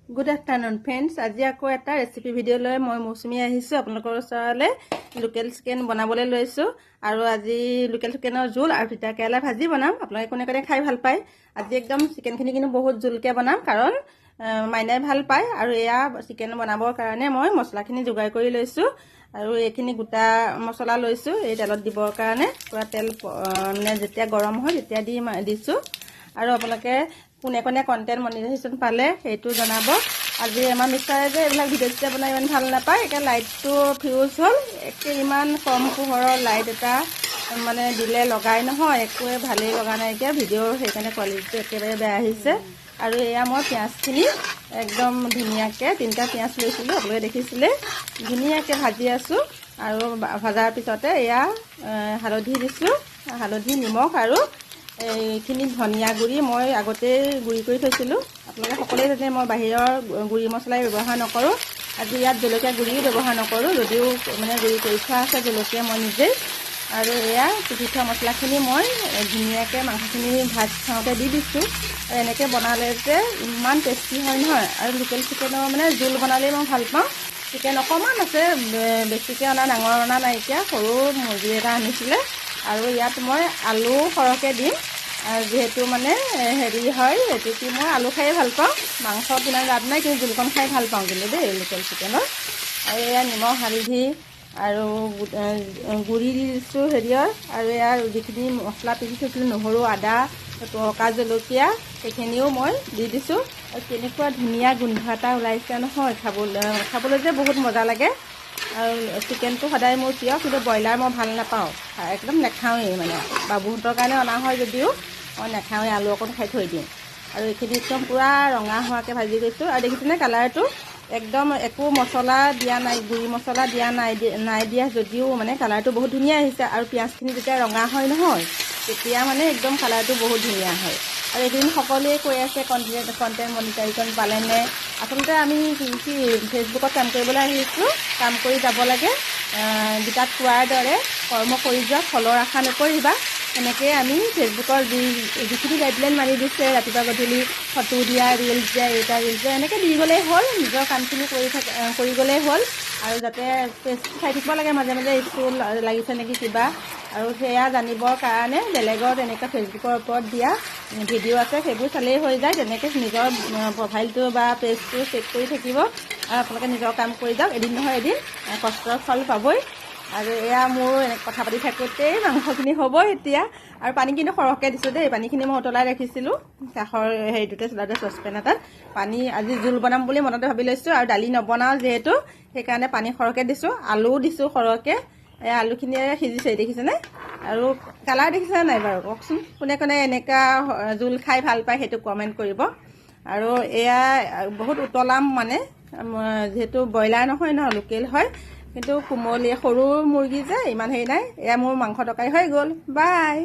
Good afternoon friends. আজি আকৌ এটা ৰেচিপি ভিডিঅ' লৈ মই মৌচুমী আহিছোঁ আপোনালোকৰ ওচৰলৈ। লোকেল চিকেন বনাবলৈ লৈছোঁ আৰু আজি লোকেল চিকেনৰ জোল আৰু তিতা কেৰেলা ভাজি বনাম। আপোনালোকে কোনে কোনে খাই ভাল পায়। আজি একদম চিকেনখিনি কিন্তু বহুত জোলকৈ বনাম, কাৰণ মাইনাই ভাল পায়। আৰু এয়া চিকেন বনাবৰ কাৰণে মই মছলাখিনি যোগাৰ কৰি লৈছোঁ আৰু এইখিনি গোটা মছলা লৈছোঁ এই তেলত দিবৰ কাৰণে। পূৰা তেল মানে যেতিয়া গৰম হয় তেতিয়া দিছোঁ। আৰু আপোনালোকে কোনে কোনে কণ্টেণ্ট মনিটাইজেশ্যন পালে সেইটো জনাব। আজি আমাৰ মিষ্টাৰে যে এইবিলাক ভিডিঅ' চিডিঅ' বনাই ইমান ভাল নাপায়। এতিয়া লাইটটো ফিউজ হ'ল, একে ইমান কম পোহৰৰ লাইট এটা মানে দিলে লগাই নহয়, একোৱে ভালেই লগা নাই। এতিয়া ভিডিঅ'ৰ সেইকাৰণে কোৱালিটিটো একেবাৰে বেয়া আহিছে। আৰু এয়া মই পিঁয়াজখিনি একদম ধুনীয়াকৈ 3টা পিঁয়াজ লৈছিলোঁ, আপোনালোকে দেখিছিলে। ধুনীয়াকৈ ভাজি আছোঁ আৰু ভজাৰ পিছতে এয়া হালধি দিছোঁ, হালধি নিমখ আৰু এইখিনি ধনিয়া গুড়ি মই আগতেই গুড়ি কৰি থৈছিলোঁ। আপোনালোকে সকলোৱে জানে মই বাহিৰৰ গুড়ি মছলাই ব্যৱহাৰ নকৰোঁ। আজি ইয়াত জলকীয়া গুড়িও ব্যৱহাৰ নকৰোঁ, যদিও মানে গুড়ি কৰি থোৱা আছে জলকীয়া মই নিজেই। আৰু এয়া পিচি থোৱা মছলাখিনি মই ধুনীয়াকৈ মাংসখিনি ভাত খাওঁতে দি দিছোঁ। আৰু এনেকৈ বনালে যে ইমান টেষ্টি হয় নহয়। আৰু লোকেল চিকেনৰ মানে জোল বনালেই মই ভাল পাওঁ। চিকেন অকণমান আছে, বেছিকৈ অনা, ডাঙৰ অনা নাইকিয়া, সৰু মুৰ্গী এটা আনিছিলে। আৰু ইয়াত মই আলু সৰহকৈ দিম, যিহেতু মানে হেৰি হয়, এইটো কি মই আলু খাই ভাল পাওঁ। মাংসত ইমান ৰাপ নাই, কিন্তু জোলকণ খাই ভাল পাওঁ কিন্তু দেই লোকেল চিকেনৰ। আৰু এয়া নিমখ হালধি আৰু গুড়ি দি দিছোঁ হেৰিয়ৰ। আৰু এয়া যিখিনি মছলা পিচি থৈছিলোঁ, নহৰু আদা পকা জলকীয়া, সেইখিনিও মই দি দিছোঁ। আৰু কেনেকুৱা ধুনীয়া গোন্ধ এটা ওলাইছে নহয়, খাবলৈ যে বহুত মজা লাগে। আৰু চিকেনটো সদায় মোৰ প্ৰিয়, কিন্তু ব্ৰইলাৰ মই ভাল নাপাওঁ, একদম নাখাওঁৱেই। মানে বাবুহঁতৰ কাৰণে অনা হয় যদিও মই নাখাওঁৱেই, আলু অকণ খাই থৈ দিওঁ। আৰু এইখিনি একদম পূৰা ৰঙা হোৱাকৈ ভাজি গৈছোঁ। আৰু দেখিছেনে কালাৰটো একদম একো মছলা দিয়া নাই, গুড়ি মছলা দিয়া নাই দিয়া যদিও মানে কালাৰটো বহুত ধুনীয়া আহিছে। আৰু পিঁয়াজখিনি যেতিয়া ৰঙা হয় নহয়, তেতিয়া মানে একদম কালাৰটো বহুত ধুনীয়া হয়। আৰু এইকেইদিন সকলোৱে কৈ আছে কণ্টেণ্ট মনিটাইজেশ্যন পালেনে। আচলতে আমি ফেচবুকত কাম কৰিবলৈ আহিছোঁ, কাম কৰি যাব লাগে। গীতাত কোৱাৰ দৰে কৰ্ম কৰি যোৱা, ফলৰ আশা নকৰিবা। এনেকৈ আমি ফেচবুকৰ যিখিনি গাইডলাইন মানি দিছে, ৰাতিপুৱা গধূলি ফটো দিয়া, ৰিলছ দিয়া, এটা ৰিলছ দিয়া, এনেকৈ দি গ'লেই হ'ল। নিজৰ কামখিনি কৰি গ'লেই হ'ল। আৰু যাতে পেজটো চাই থাকিব লাগে মাজে মাজে, স্কুল লাগিছে নেকি কিবা। আৰু সেয়া জানিবৰ কাৰণে বেলেগত এনেকৈ ফেচবুকৰ ওপৰত দিয়া ভিডিঅ' আছে, সেইবোৰ চালেই হৈ যায়। তেনেকৈ নিজৰ প্ৰফাইলটো বা পেজটো চেক কৰি থাকিব। আৰু আপোনালোকে নিজৰ কাম কৰি যাওক, এদিন নহয় এদিন কষ্টৰ ফল পাবই। আৰু এয়া মোৰ কথা পাতি থাকোঁতেই মাংসখিনি হ'ব এতিয়া। আৰু পানী কিন্তু সৰহকৈ দিছোঁ দেই, পানীখিনি মই উতলাই ৰাখিছিলোঁ কাষৰ হেৰিটোতে, চোলাতে চচপেন এটাত। পানী আজি জোল বনাম বুলি মনতে ভাবি লৈছোঁ, আৰু দালি নবনাওঁ যিহেতু, সেইকাৰণে পানী সৰহকৈ দিছোঁ। আলুও দিছোঁ সৰহকৈ। এই আলুখিনি সিজিছে দেখিছেনে। আৰু কালাৰ দেখিছেনে নাই বাৰু কওকচোন। কোনে কোনে এনেকুৱা জোল খাই ভাল পায় সেইটো কমেণ্ট কৰিব। আৰু এয়া বহুত উতলাম, মানে যিহেতু ব্ৰইলাৰ নহয় ন, লোকেল হয়, কিন্তু কোমলীয়া সৰু মুৰ্গী যে ইমান হেৰি নাই। এয়া মোৰ মাংস তৰকাৰী হৈ গ'ল। বাই।